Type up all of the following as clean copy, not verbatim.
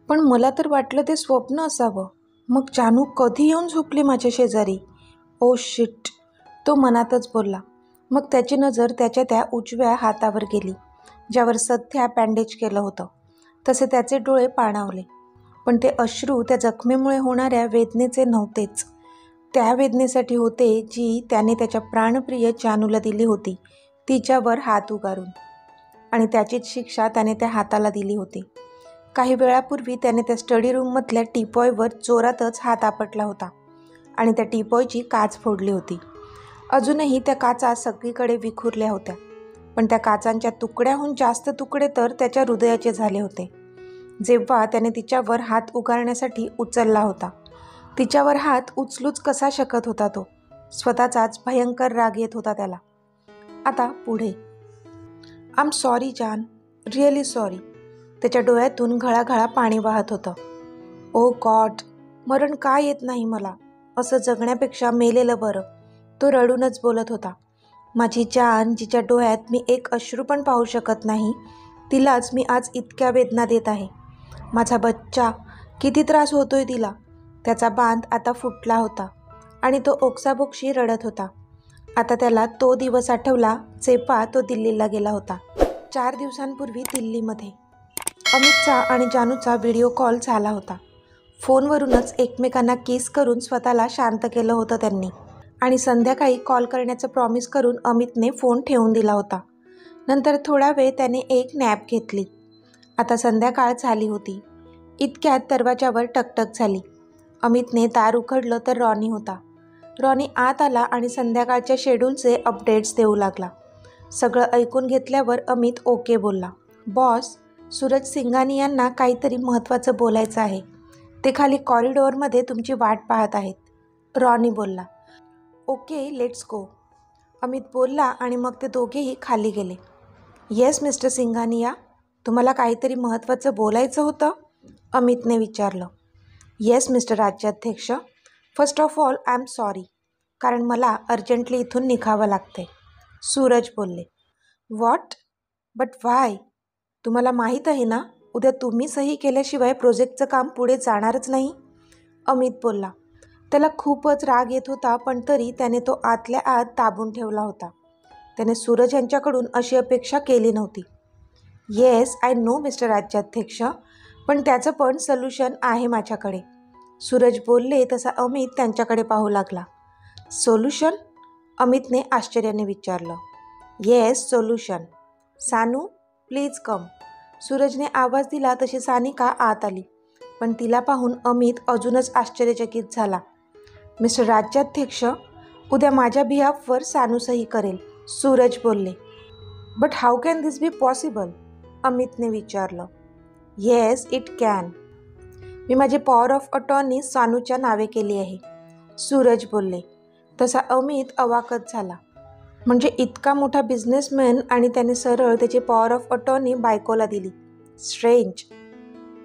पण मला तर वाटलं ते स्वप्न असावं. मग जानू कधी येऊन झोपली माझ्या शेजारी? ओ शिट, तो मनातच बोलला. मग त्याची नजर त्याच्या त्या उजव्या हातावर गेली, ज्यावर सध्या बँडेज केलं होतं. तसे त्याचे डोळे पाणावले. पण ते अश्रू त्या जखमेमुळे होणाऱ्या वेदनेचे नव्हतेच. त्या वेदनेसाठी होते जी त्याने त्याच्या प्राणप्रिय जानूला दिली होती, तिच्यावर हात उगारून. आणि त्याचीच शिक्षा त्याने त्या हाताला दिली होती. काही वेळापूर्वी त्याने त्या स्टडी रूममधल्या टीपॉयवर जोरातच हात आपटला होता आणि त्या टीपॉयची काच फोडली होती. अजूनही त्या काचा सगळीकडे विखुरल्या होत्या, पण त्या काचांच्या तुकड्याहून जास्त तुकडे तर त्याच्या हृदयाचे झाले होते. जेव्हा त्याने तिच्यावर हात उगारण्यासाठी उचलला होता, तिच्यावर हात उचलूच कसा शकत होता तो? स्वतःचाच भयंकर राग येत होता त्याला. आता पुढे. आय एम सॉरी जान, रिअली सॉरी. त्याच्या डोळ्यातून घळाघळा पाणी वाहत होतं. ओ गॉड, मरण का येत नाही मला? असं जगण्यापेक्षा मेलेलं बरं, तो रडूनच बोलत होता. माझी जान, जिच्या डोळ्यात मी एक अश्रू पण पाहू शकत नाही, तिलाच मी आज इतक्या वेदना देत आहे. माझा बच्चा, किती त्रास होतोय तिला. त्याचा बांध आता फुटला होता आणि तो ओक्साबोक्शी रडत होता. आता त्याला तो दिवस आठवला जेव्हा तो दिल्लीला गेला होता. 4 दिवसांपूर्वी दिल्लीमध्ये अमितचा आणि जानूचा व्हिडिओ कॉल झाला होता. फोनवरूनच एकमेकांना किस करून स्वतःला शांत केलं होतं त्यांनी. आणि संध्याकाळी कॉल करण्याचं प्रॉमिस करून अमितने फोन ठेवून दिला होता. नंतर थोडा वेळ त्याने एक नॅप घेतली. आता संध्याकाळ झाली होती. इतक्यात दरवाजावर टकटक झाली. अमितने दार उघडलं तर रॉनी होता. रॉनी आत आला आणि संध्याकाळच्या शेड्यूलचे अपडेट्स देऊ लागला. सगळं ऐकून घेतल्यावर अमित ओके बोलला. बॉस, सूरज सिंघानिया यांना काहीतरी महत्त्वाचं बोलायचं आहे. ते खाली कॉरिडॉरमध्ये तुमची वाट पाहत आहेत, रॉनी बोलला. ओके, लेट्स गो, अमित बोलला आणि मग ते दोघेही खाली गेले. येस मिस्टर सिंघानिया, तुम्हाला काहीतरी महत्त्वाचं बोलायचं होतं? अमितने विचारलं. Yes mister Rajyadhyaksha, first of all I am sorry, कारण मला अर्जंटली इथून निघावं लागतंय, सूरज बोलले. व्हॉट? But why? तुम्हाला माहीत आहे ना, उद्या तुम्ही सही केल्याशिवाय प्रोजेक्टचं काम पुढे जाणारच नाही, अमित बोलला. त्याला खूपच राग येत होता, पण तरी त्याने तो आतल्या आत दाबून ठेवला होता. त्याने सूरज यांच्याकडून अशी अपेक्षा केली नव्हती. येस आय नो मिस्टर राज्याध्यक्ष, पण त्याचं पण सोल्युशन आहे माझ्याकडे, सूरज बोलले. तसा अमित त्यांच्याकडे पाहू लागला. सोल्युशन? अमितने आश्चर्याने विचारलं. Yes, solution. Sanu, please come, सूरजने आवाज दिला तशी सानिका आत आली. पण तिला पाहून अमित अजूनच आश्चर्यचकित झाला. मिस्टर राज्याध्यक्ष, उद्या माझ्या बिहाफवर सानू सही करेल, सूरज बोलले. But how can this be possible? अमितने विचारलं. Yes, it can. मी माझी पॉवर ऑफ अटॉर्नी सानूच्या नावे केली आहे, सूरज बोलले. तसा अमित अवाकच झाला. म्हणजे इतका मोठा बिझनेसमॅन आणि त्याने सरळ त्याची पॉवर ऑफ अटॉर्नी बायकोला दिली. Strange.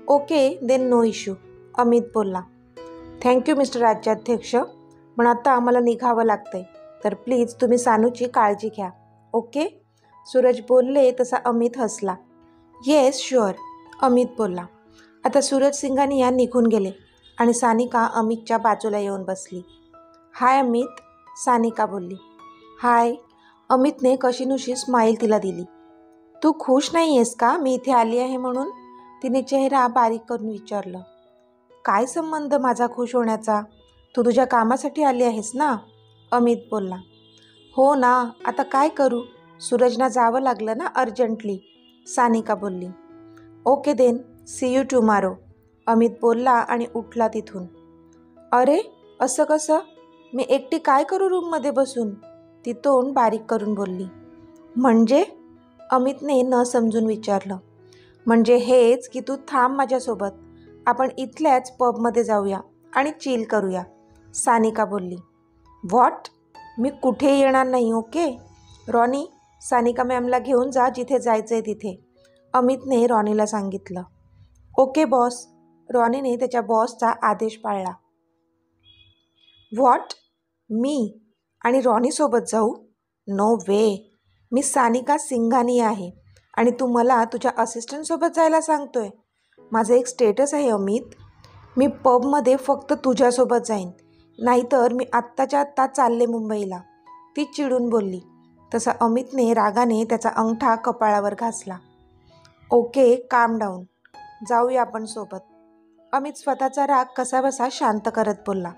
Okay then, no issue, Amit बोलला. थँक्यू मिस्टर राज्याध्यक्ष, पण आता आम्हाला निघावं लागतंय, तर प्लीज तुम्ही सानूची काळजी घ्या, ओके, सूरज बोलले. तसा अमित हसला. येस शुअर, अमित बोलला. आता सूरज सिंघानिया निघून गेले आणि सानिका अमितच्या बाजूला येऊन बसली. हाय अमित, सानिका बोलली. हाय, अमितने कशीनुशी स्माईल तिला दिली. तू खुश नाही आहेस का मी इथे आली आहे म्हणून? तिने चेहरा बारीक करून विचारलं. काय संबंध माझा खुश होण्याचा? तू तुझ्या कामासाठी आली आहेस ना, अमित बोलला. हो ना, आता काय करू, सूरजना जावं लागलं ना अर्जंटली, सानिका बोलली. Okay then, see you tomorrow, Amit बोलला आणि उठला तिथून. अरे असं कसं? मी एकटी काय करू रूममध्ये बसून, ती तोंड बारीक करून बोलली. म्हणजे? अमितने न समजून विचारलं. म्हणजे हेच की तू थांब माझ्यासोबत, आपण इथल्याच पबमध्ये जाऊया आणि चिल करूया, सानिका बोलली. व्हॉट? मी कुठे येणार नाही, ओके. रॉनी, सानिका मॅमला घेऊन जा जिथे जायचं आहे तिथे, अमितने रॉनीला सांगितलं. ओके बॉस, रॉनीने त्याच्या बॉसचा आदेश पाळला. व्हॉट? मी आणि रॉनीसोबत जाऊ? नो वे, मी सानिका सिंघानिया आहे आणि तू मला तुझ्या असिस्टंटसोबत जायला सांगतोय? माझं एक स्टेटस आहे अमित, मी पबमध्ये फक्त तुझ्यासोबत जाईन, नाहीतर मी आत्ताच्या आत्ता चालले मुंबईला, ती चिडून बोलली. तसा अमितने रागाने त्याचा अंगठा कपाळावर घासला. ओके, काम डाऊन, जाऊया आपण सोबत. अमित स्वतःचा राग कसाबसा शांत करत बोलला.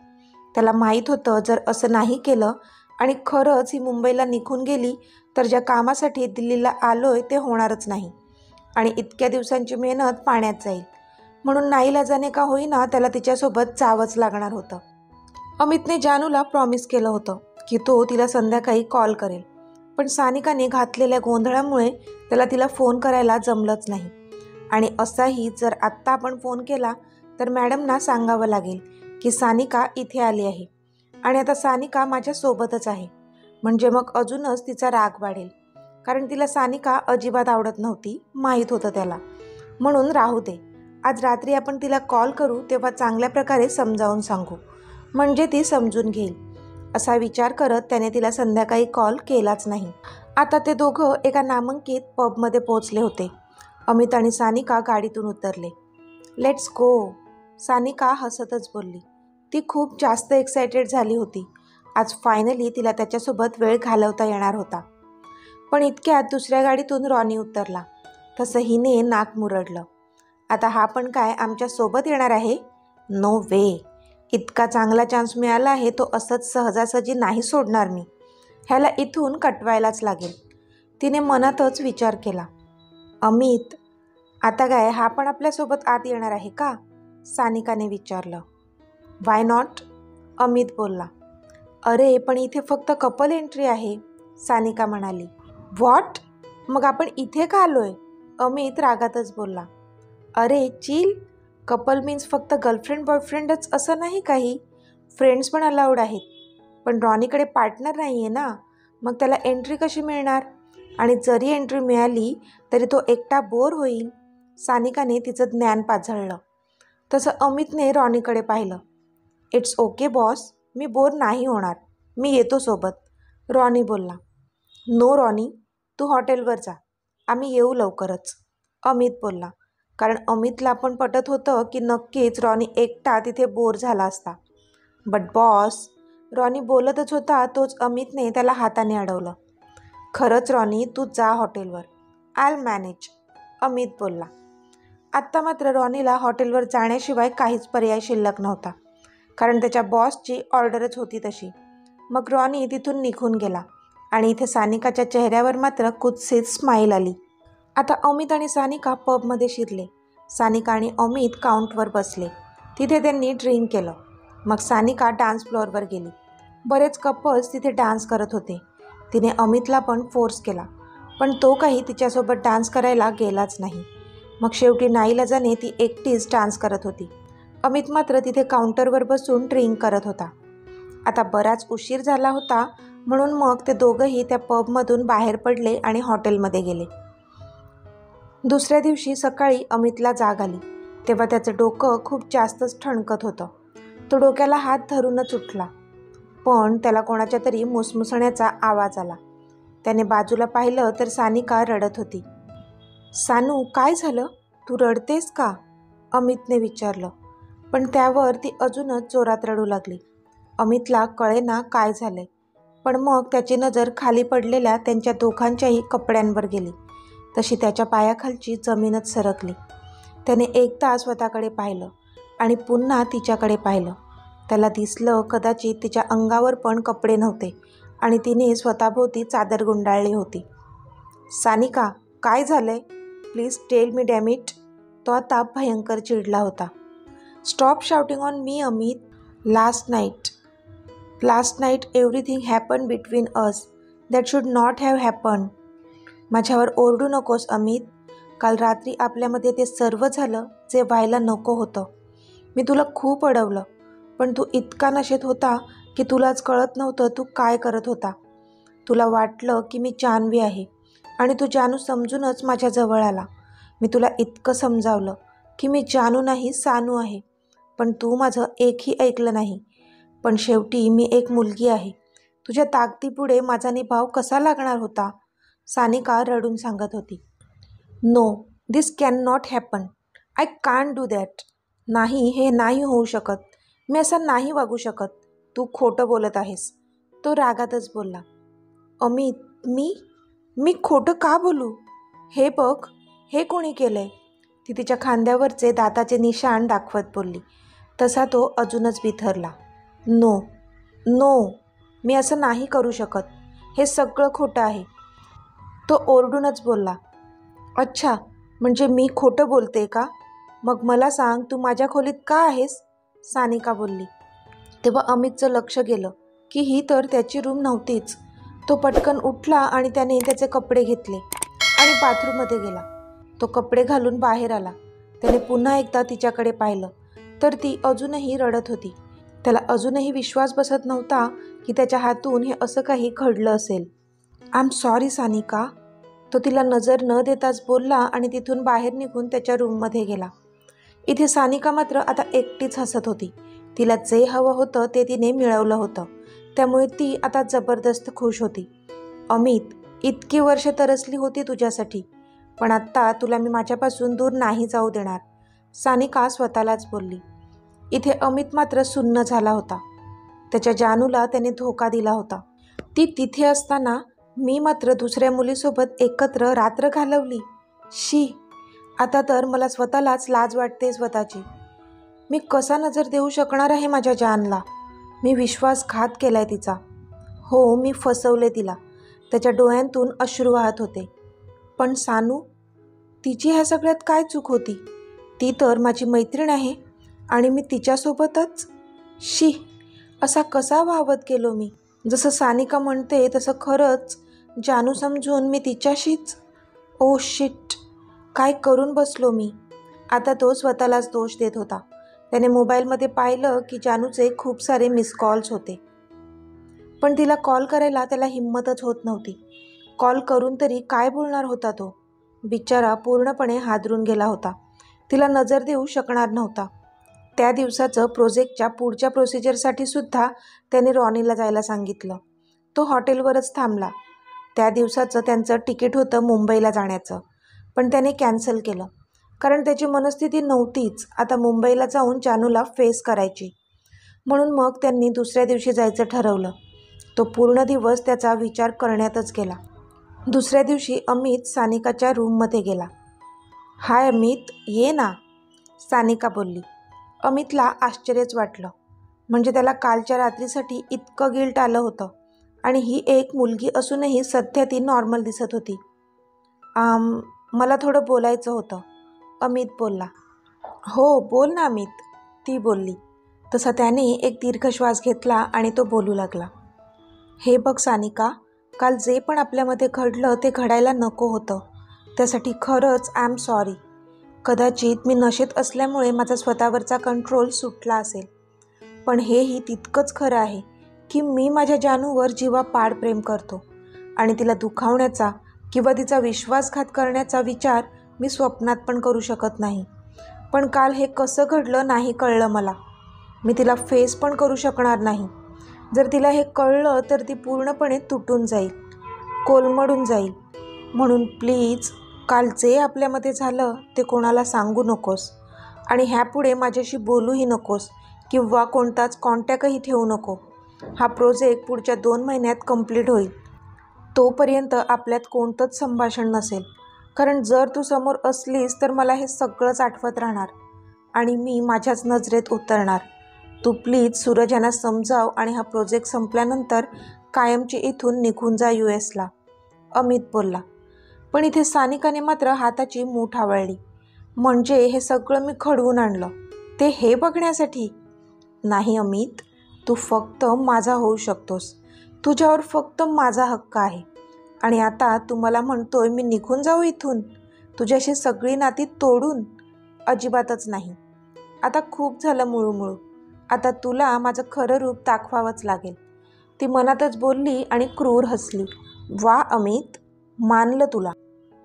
त्याला माहीत होतं जर असं नाही केलं आणि खरंच ही मुंबईला निघून गेली तर ज्या कामासाठी दिल्लीला आलोय ते होणारच नाही आणि इतक्या दिवसांची मेहनत पाण्यात जाईल. म्हणून नाईलाजाने का होईना त्याला तिच्यासोबत जावंच लागणार होतं. अमितने जानूला प्रॉमिस केलं होतं की तो तिला संध्याकाळी कॉल करेल, पण सानिकाने घातलेल्या गोंधळामुळे त्याला तिला फोन करायला जमलंच नाही. आणि असाही जर आत्ता आपण फोन केला तर मॅडमना सांगावं लागेल की सानिका इथे आली आहे आणि आता सानिका माझ्यासोबतच आहे, म्हणजे मग अजूनच तिचा राग वाढेल. कारण तिला सानिका अजिबात आवडत नव्हती, माहीत होतं त्याला. म्हणून राहू दे, आज रात्री आपण तिला कॉल करू तेव्हा चांगल्या प्रकारे समजावून सांगू, म्हणजे ती समजून घेईल. असा विचार करत त्याने तिला संध्याकाळी कॉल केलाच नाही. आता ते दोघं एका नामांकित पबमध्ये पोहोचले होते. अमित आणि सानिका गाडीतून उतरले. लेट्स गो, सानिका हसतच बोलली. ती खूप जास्त एक्सायटेड झाली होती. आज फायनली तिला त्याच्यासोबत वेळ घालवता येणार होता. पण इतक्यात दुसऱ्या गाडीतून रॉनी उतरला. तसं हिने नाक मुरडलं. आता हा पण काय आमच्यासोबत येणार आहे? नो वे, इतका चांगला चान्स मिळाला आहे तो असंच सहजासहजी नाही सोडणार मी, ह्याला इथून कटवायलाच लागेल. तिने मनातच विचार केला. अमित, आता काय हा पण आपल्यासोबत आत येणार आहे का? सानिकाने विचारलं. वाय नॉट, अमित बोलला. अरे पण इथे फक्त कपल एंट्री आहे, सानिका म्हणाली. व्हॉट, मग आपण इथे का आलोय? अमित रागातच बोलला. अरे चिल, कपल मीन्स फक्त गर्लफ्रेंड बॉयफ्रेंडच असं नाही, काही फ्रेंड्स पण अलाउड आहेत. पण रॉनीकडे पार्टनर नाही आहे ना, मग त्याला एंट्री कशी मिळणार? आणि जरी एंट्री मिळाली तरी तो एकटा बोर होईल. सानिकाने तिचं ज्ञान पाझळलं. तसं अमितने रॉनीकडे पाहिलं. It's okay boss, me bore नाही होणार, मी येतो सोबत, रॉनी बोलला. नो रॉनी, तू हॉटेलवर जा, आम्ही येऊ लवकरच, अमित बोलला. कारण अमितला पण पटत होतं की नक्कीच रॉनी एकटा तिथे बोर झाला असता. बट बॉस, रॉनी बोलतच होता तोच अमितने त्याला हाताने अडवलं. खरंच रॉनी, तू जा हॉटेलवर, आय विल मॅनेज, अमित बोलला. आत्ता मात्र रॉनीला हॉटेलवर जाण्याशिवाय काहीच पर्याय शिल्लक नव्हता, कारण त्याच्या बॉसची ऑर्डरच होती तशी. मग रॉनी तिथून निघून गेला आणि इथे सानिकाच्या चेहऱ्यावर मात्र कुत्सित स्माईल आली. आता अमित आणि सानिका पबमध्ये शिरले. सानिका आणि अमित काउंटवर बसले. तिथे त्यांनी ड्रिंक केलं. मग सानिका डान्स फ्लोअरवर गेली. बरेच कपल्स तिथे डान्स करत होते. तिने अमितला पण फोर्स केला, पण तो काही तिच्यासोबत डान्स करायला गेलाच नाही. मग शेवटी नाईलाजाने ती एकटीच डान्स करत होती. अमित मात्र तिथे काउंटरवर बसून ड्रिंक करत होता. आता बराच उशीर झाला होता, म्हणून मग ते दोघंही त्या पबमधून बाहेर पडले आणि हॉटेलमध्ये गेले. दुसऱ्या दिवशी सकाळी अमितला जाग आली तेव्हा त्याचं डोकं खूप जास्तच ठणकत होतं. तो डोक्याला हात धरूनच उठला, पण त्याला कोणाच्या तरी मुसमुसण्याचा आवाज आला. त्याने बाजूला पाहिलं तर सानिका रडत होती. सानू, काय झालं? तू रडतेस का? अमितने विचारलं. पण त्यावर ती अजूनच जोरात रडू लागली. अमितला कळेना काय झालंय, पण मग त्याची नजर खाली पडलेल्या त्यांच्या दोघांच्याही कपड्यांवर गेली. तशी त्याच्या पायाखालची जमीनच सरकली. त्याने एकदा स्वतःकडे पाहिलं आणि पुन्हा तिच्याकडे पाहिलं. त्याला दिसलं कदाचित तिच्या अंगावर पण कपडे नव्हते आणि तिने स्वतःभोवती चादर गुंडाळली होती. सानिका, काय झालंय? Please tell me dam it. तो आता भयंकर चिडला होता. Stop shouting on me Amit. Last night everything happen between us that should not have happen. माझ्यावर ओरडू नकोस अमित. काल रात्री आपल्यामध्ये ते सर्व झालं जे व्हायला नको होतं. मी तुला खूप अडवलं, पण तू इतका नशेत होता की तुलाच कळत नव्हतं तू काय करत होता. तुला वाटलं की मी जान्हवी आहे आणि तू जानू समजूनच माझ्याजवळ आला. मी तुला इतकं समजावलं की मी जानू नाही सानू आहे, पण तू माझं एकही ऐकलं नाही. पण शेवटी मी एक मुलगी आहे. तुझ्या ताकदीपुढे माझा निभाव कसा लागणार होता? सानिका रडून सांगत होती. No, this can not happen. I can't do that. नाही, हे नाही होऊ शकत. मी असं नाही वागू शकत. तू खोटं बोलत आहेस. तो रागातच बोलला. अमित, मी खोटं का बोलू? हे बघ, हे कोणी केलंय? ती तिच्या खांद्यावरचे दाताचे निशाण दाखवत बोलली. तसा तो अजूनच बिथरला. नो नो, मी असं नाही करू शकत. हे सगळं खोटं आहे. तो ओरडूनच बोलला. अच्छा, म्हणजे मी खोटं बोलते का? मग मला सांग, तू माझ्या खोलीत का आहेस? सानिका बोलली. तेव्हा अमितचं लक्ष गेलं की ही तर त्याची रूम नव्हतीच. तो पटकन उठला आणि त्याने त्याचे कपडे घेतले आणि बाथरूममध्ये गेला. तो कपडे घालून बाहेर आला. त्याने पुन्हा एकदा तिच्याकडे पाहिलं तर ती अजूनही रडत होती. त्याला अजूनही विश्वास बसत नव्हता की त्याच्या हातून हे असं काही घडलं असेल. आय एम सॉरी सानिका, तो तिला नजर न देताच बोलला आणि तिथून बाहेर निघून त्याच्या रूममध्ये गेला. इथे सानिका मात्र आता एकटीच हसत होती. तिला जे हवं होतं ते तिने मिळवलं होतं. त्यामुळे ती आता जबरदस्त खुश होती. अमित, इतकी वर्ष तरसली होती तुझ्यासाठी, पण आत्ता तुला मी माझ्यापासून दूर नाही जाऊ देणार, सानिका स्वतःलाच बोलली. इथे अमित मात्र सुन्न झाला होता. त्याच्या जानूला त्याने धोका दिला होता. ती तिथे असताना मी मात्र दुसऱ्या मुलीसोबत एकत्र रात्र घालवली. शी, आता तर मला स्वतःलाच लाज वाटते स्वतःची. मी कसा नजर देऊ शकणार आहे माझ्या जानला? मी विश्वासघात केलाय तिचा. हो, मी फसवले तिला. त्याच्या डोळ्यांतून अश्रू वाहत होते. पण सानू, तिची ह्या सगळ्यात काय चूक होती? ती तर माझी मैत्रीण आहे आणि मी तिच्यासोबतच. शी, असा कसा वावत गेलो मी? जसं सानिका म्हणते तसं खरंच जानू समजून मी तिच्याशीच. ओ शिट, काय करून बसलो मी? आता तो स्वतःलाच दोष देत होता. त्याने मोबाईलमध्ये पाहिलं की जानूचे खूप सारे मिस कॉल्स होते, पण तिला कॉल करायला त्याला हिंमतच होत नव्हती. कॉल करून तरी काय बोलणार होता तो? बिचारा पूर्णपणे हादरून गेला होता. तिला नजर देऊ शकणार नव्हता. त्या दिवसाचं प्रोजेक्टच्या पुढच्या प्रोसिजरसाठी सुद्धा त्याने रॉनीला जायला सांगितलं. तो हॉटेलवरच थांबला. त्या दिवसाचं त्यांचं तिकीट होतं मुंबईला जाण्याचं, पण त्याने कॅन्सल केलं कारण त्याची मनस्थिती नव्हतीच आता मुंबईला जाऊन जानूला फेस करायची. म्हणून मग त्यांनी दुसऱ्या दिवशी जायचं ठरवलं. तो पूर्ण दिवस त्याचा विचार करण्यातच गेला. दुसऱ्या दिवशी अमित सानिकाच्या रूममध्ये गेला. हाय अमित, ये ना, सानिका बोलली. अमितला आश्चर्यच वाटलं. म्हणजे त्याला कालच्या रात्रीसाठी इतकं गिल्ट आलं होतं आणि ही एक मुलगी असूनही सध्या ती नॉर्मल दिसत होती. मला थोडं बोलायचं होतं, अमित बोलला. हो, बोल ना अमित, ती बोलली. तसा त्याने एक दीर्घ श्वास घेतला आणि तो बोलू लागला. हे बघ सानिका, काल जे पण आपल्यामध्ये घडलं ते घडायला नको होतं. त्यासाठी खरंच आय एम सॉरी. कदाचित मी नशेत असल्यामुळे माझा स्वतःवरचा कंट्रोल सुटला असेल, पण हेही तितकंच खरं आहे की मी माझ्या जानूवर जीवापाड प्रेम करतो आणि तिला दुखावण्याचा किंवा तिचा विश्वासघात करण्याचा विचार मी स्वप्नात पण करू शकत नाही. पण काल हे कसं घडलं नाही कळलं मला. मी तिला फेस पण करू शकणार नाही. जर तिला हे कळलं तर ती पूर्णपणे तुटून जाईल, कोलमडून जाईल. म्हणून प्लीज, काल जे आपल्यामध्ये झालं ते कोणाला सांगू नकोस आणि ह्यापुढे माझ्याशी बोलूही नकोस किंवा कोणताच कॉन्टॅक्टही ठेवू नको. हा प्रोजेक्ट पुढच्या 2 महिन्यात कंप्लीट होईल. तोपर्यंत आपल्यात कोणतंच संभाषण नसेल, कारण जर तू समोर असलीस तर मला हे सगळंच आठवत राहणार आणि मी माझ्याच नजरेत उतरणार. तू प्लीज सूरज यांना समजाव आणि हा प्रोजेक्ट संपल्यानंतर कायमची इथून निघून जा US ला, अमित बोलला. पण इथे सानिकाने मात्र हाताची मूठ आवळली. म्हणजे हे सगळं मी घडवून आणलं ते हे बघण्यासाठी? नाही अमित, तू फक्त माझा होऊ शकतोस. तुझ्यावर फक्त माझा हक्क आहे. आणि आता तू मला म्हणतोय मी निघून जाऊ इथून, तुझ्याशी सगळी नाती तोडून? अजिबातच नाही. आता खूप झालं मुळूमुळू. आता तुला माझं खरं रूप दाखवावंच लागेल, ती मनातच बोलली आणि क्रूर हसली. वा अमित, मानलं तुला.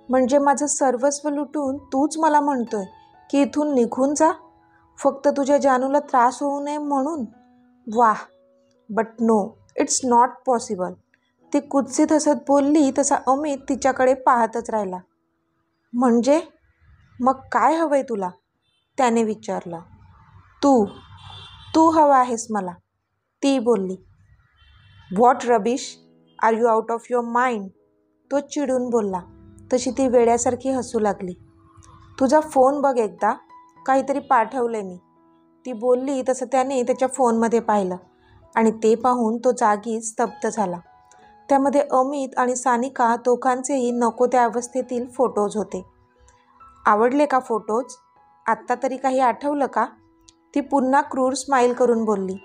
म्हणजे माझं सर्वस्व लुटून तूच मला म्हणतोय की इथून निघून जा, फक्त तुझ्या जानूला त्रास होऊ नये म्हणून? वाह, but no, it's not possible. ती कुत्सित हसत बोलली. तसा अमित तिच्याकडे पाहतच राहिला. म्हणजे मग काय हवंय तुला? त्याने विचारलं. तू तू हवा आहेस मला, ती बोलली. What rubbish, are you out of your mind, तो चिडून बोलला. तशी ती वेड्यासारखी हसू लागली. तुझा फोन बघ एकदा, काहीतरी पाठवलंय मी, ती बोलली. तसं त्याने त्याच्या फोनमध्ये पाहिलं आणि ते पाहून तो जागीच स्तब्ध झाला. त्यामध्ये अमित आणि सानिका दोघांचेही नको त्या अवस्थेतील फोटोज होते. आवडले का फोटोज? आत्ता तरी काही आठवलं का? ती पुन्हा क्रूर स्माईल करून बोलली.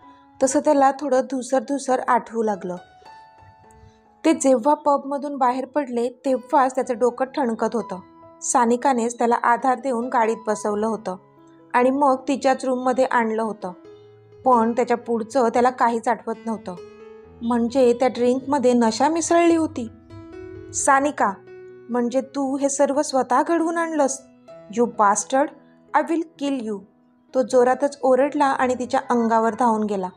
तसं त्याला थोडं धुसर आठवू लागलं. ते जेव्हा पबमधून बाहेर पडले तेव्हाच त्याचं डोकं ठणकत होतं. सानिकानेच त्याला आधार देऊन गाडीत बसवलं होतं आणि मग तिच्याच रूममध्ये आणलं होतं. पण त्याच्या पुढचं त्याला काहीच आठवत नव्हतं. म्हणजे त्या ड्रिंकमध्ये नशा मिसळली होती. सानिका, म्हणजे तू हे सर्व स्वतः घडवून आणलंस? You bastard, I will kill you, तो जोरातच ओरडला आणि तिच्या अंगावर धावून गेला.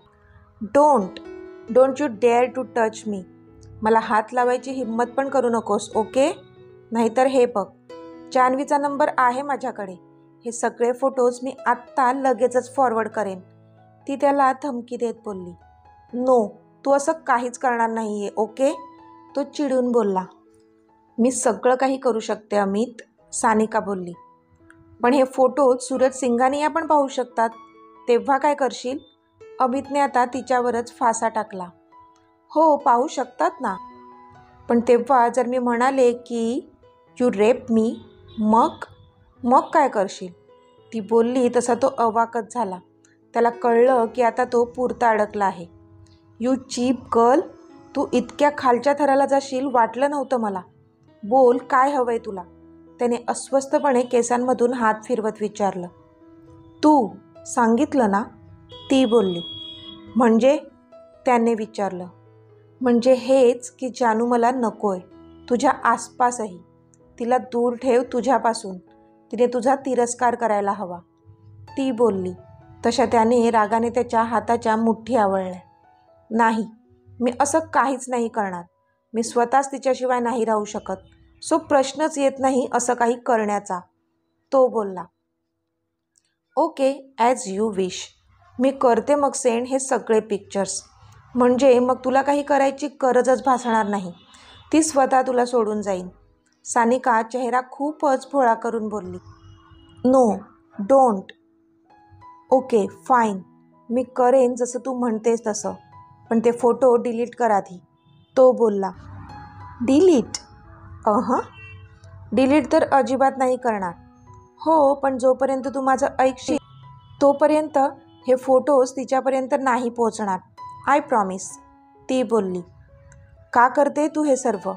Don't you dare to touch me, मला हात लावायची हिम्मत पण करू नकोस, ओके? नाहीतर हे बघ, जान्हवीचा नंबर आहे माझ्याकडे, हे सगळे फोटोज मी आत्ता लगेचच फॉरवर्ड करेन, ती त्याला धमकी देत बोलली. नो, तू असं काहीच करणार नाही आहे, ओके? तो चिडून बोलला. मी सगळं काही करू शकते अमित, सानिका बोलली. पण हे फोटोज सूरज सिंघानिया पण पाहू शकतात, तेव्हा काय करशील? अमितने आता तिच्यावरच फासा टाकला. हो, पाहू शकतात ना, पण तेव्हा जर मी म्हणाले की यू रेप मी, मग काय करशील? ती बोलली. तसा तो अवाकच झाला. त्याला कळलं की आता तो पुरता अडकला आहे. यू चीप गर्ल, तू इतक्या खालच्या थराला जाशील वाटलं नव्हतं मला. बोल, काय हवंय तुला? त्याने अस्वस्थपणे केसांमधून हात फिरवत विचारलं. तू सांगितलं ना, ती बोलली. म्हणजे? त्याने विचारलं. म्हणजे हेच की जानू मला नकोय, तुझ्या आसपासही. तिला दूर ठेव तुझ्यापासून, तिने तुझा तिरस्कार करायला हवा, ती बोलली. तशा त्याने रागाने त्याच्या हाताच्या मुठ्ठी आवळल्या. नाही, मी असं काहीच नाही करणार, मी स्वतःच तिच्याशिवाय नाही राहू शकत, सो प्रश्नच येत नाही असं काही करण्याचा, तो बोलला. ओके, ॲज यू विश, मी करते मग सेंड हे सगळे पिक्चर्स, म्हणजे मग तुला काही करायची गरजच भासणार नाही, ती स्वतः तुला सोडून जाईन. सानिका चेहरा खूपच भोळा करून बोलली. No, don't. ओके फाईन, मी करेन जसं तू म्हणतेस तसं, पण ते फोटो डिलीट कर आधी, तो बोलला. डिलीट? डिलीट तर अजिबात नाही करणार. हो, पण जोपर्यंत तू माझं ऐकशील तोपर्यंत हे फोटोज तिच्यापर्यंत नाही पोचणार, आय प्रॉमिस, ती बोलली. का करते तू हे सर्व?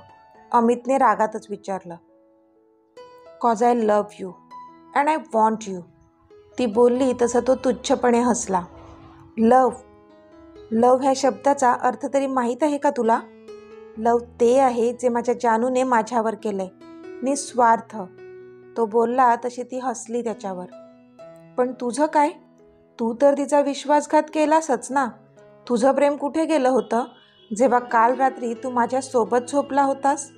अमितने रागातच विचारलं. Cause I love you and I want you, ती बोलली. तसं तो तुच्छपणे हसला. लव्ह ह्या शब्दाचा अर्थ तरी माहीत आहे का तुला? लव्ह ते आहे जे माझ्या जानूने माझ्यावर केलंय, निस्वार्थ, तो बोलला. तशी ती हसली त्याच्यावर. पण तुझं काय? तू तर तिचा विश्वासघात केलासच ना. तुझं प्रेम कुठे गेलं होतं जेव्हा काल रात्री तू माझ्यासोबत झोपला होतास?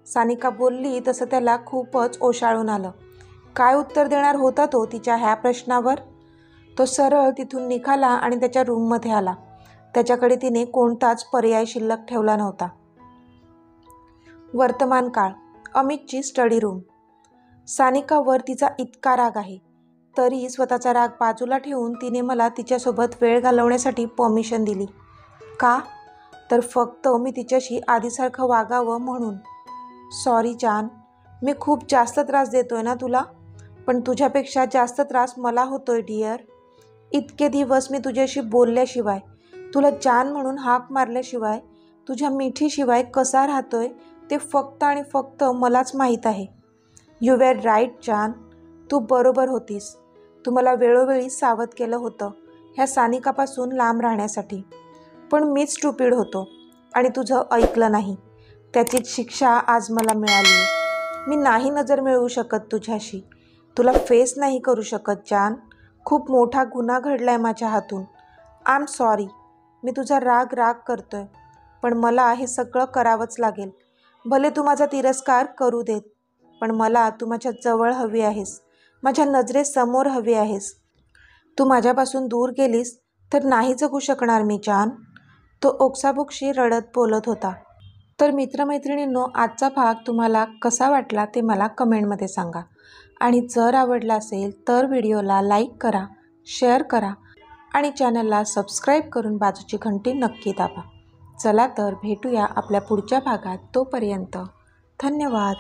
सानिका बोलली. तसं त्याला खूपच ओशाळून आलं. काय उत्तर देणार होता तो तिच्या ह्या प्रश्नावर? तो सरळ तिथून निघाला आणि त्याच्या रूममध्ये आला. त्याच्याकडे तिने कोणताच पर्याय शिल्लक ठेवला नव्हता. वर्तमान काळ, अमितची स्टडी रूम. सानिकावर तिचा इतका राग आहे, तरी स्वतःचा राग बाजूला ठेवून तिने मला तिच्यासोबत वेळ घालवण्यासाठी परमिशन दिली. का? तर फक्त मी तिच्याशी आधीसारखं वागावं म्हणून. सॉरी जान, मी खूप जास्त त्रास देतोय ना तुला, पण तुझ्यापेक्षा जास्त त्रास मला होतोय डिअर. इतके दिवस मी तुझ्याशी बोलल्याशिवाय, तुला जान म्हणून हाक मारल्याशिवाय, तुझ्या मिठीशिवाय कसा राहतोय ते फक्त आणि फक्त मलाच माहीत आहे. यू वेर राईट जान, तू बरोबर होतीस. तू मला वेळोवेळी सावध केलं होतं ह्या सानिकापासून लांब राहण्यासाठी, पण मीच स्टुपिड होतो आणि तुझं ऐकलं नाही. त्याचीच शिक्षा आज मला मिळाली. मी नाही नजर मिळवू शकत तुझ्याशी, तुला फेस नाही करू शकत जान. खूप मोठा गुन्हा घडलाय माझ्या हातून. I am sorry. मी तुझा राग करतोय, पण मला हे सगळं करावंच लागेल. भले तू माझा तिरस्कार करू देत, पण मला तू माझ्या जवळ हवी आहेस. माझ्या नजरेसमोर हवी आहेस. तू माझ्यापासून दूर गेलीस तर नाही जगू शकणार मी जान. तो ओक्साबोक्शी रडत बोलत होता. तर मित्रमैत्रिणींनो, आजचा भाग तुम्हाला कसा वाटला ते मला कमेंटमध्ये सांगा. आणि जर आवडला असेल तर व्हिडिओला लाईक करा, शेअर करा आणि चॅनलला सबस्क्राईब करून बाजूची घंटी नक्की दाबा. चला तर भेटूया आपल्या पुढच्या भागात. तोपर्यंत धन्यवाद.